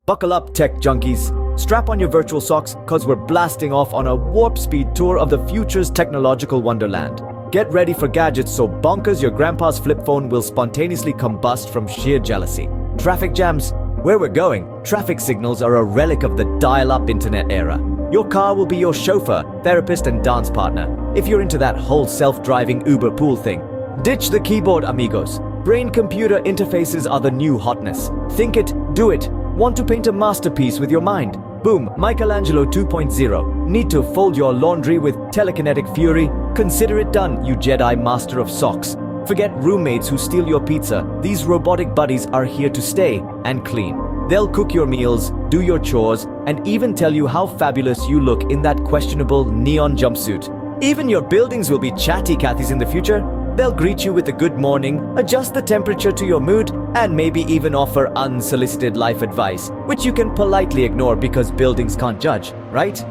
Buckle up, tech junkies. Strap on your virtual socks, cause we're blasting off on a warp speed tour of the future's technological wonderland. Get ready for gadgets so bonkers your grandpa's flip phone will spontaneously combust from sheer jealousy. Traffic jams. Where we're going, traffic signals are a relic of the dial-up internet era. Your car will be your chauffeur, therapist, and dance partner, if you're into that whole self-driving Uber pool thing. Ditch the keyboard, amigos. Brain-computer interfaces are the new hotness. Think it, do it. Want to paint a masterpiece with your mind? Boom, Michelangelo 2.0. Need to fold your laundry with telekinetic fury? Consider it done, you Jedi master of socks. Forget roommates who steal your pizza. These robotic buddies are here to stay and clean. They'll cook your meals, do your chores, and even tell you how fabulous you look in that questionable neon jumpsuit. Even your buildings will be chatty Cathys in the future. They'll greet you with a good morning, adjust the temperature to your mood, and maybe even offer unsolicited life advice, which you can politely ignore because buildings can't judge, right?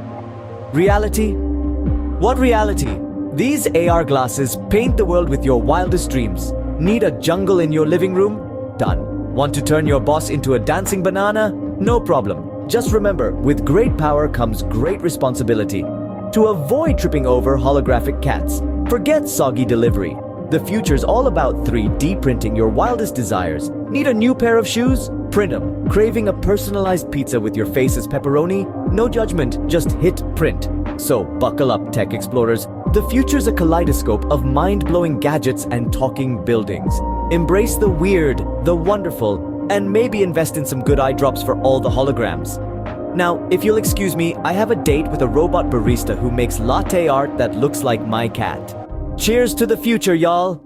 Reality? What reality? These AR glasses paint the world with your wildest dreams. Need a jungle in your living room? Done. Want to turn your boss into a dancing banana? No problem. Just remember, with great power comes great responsibility. To avoid tripping over holographic cats, forget soggy delivery. The future's all about 3D printing your wildest desires. Need a new pair of shoes? Print them. Craving a personalized pizza with your face as pepperoni? No judgment, just hit print. So buckle up, tech explorers. The future's a kaleidoscope of mind-blowing gadgets and talking buildings. Embrace the weird, the wonderful, and maybe invest in some good eye drops for all the holograms. Now, if you'll excuse me, I have a date with a robot barista who makes latte art that looks like my cat. Cheers to the future, y'all!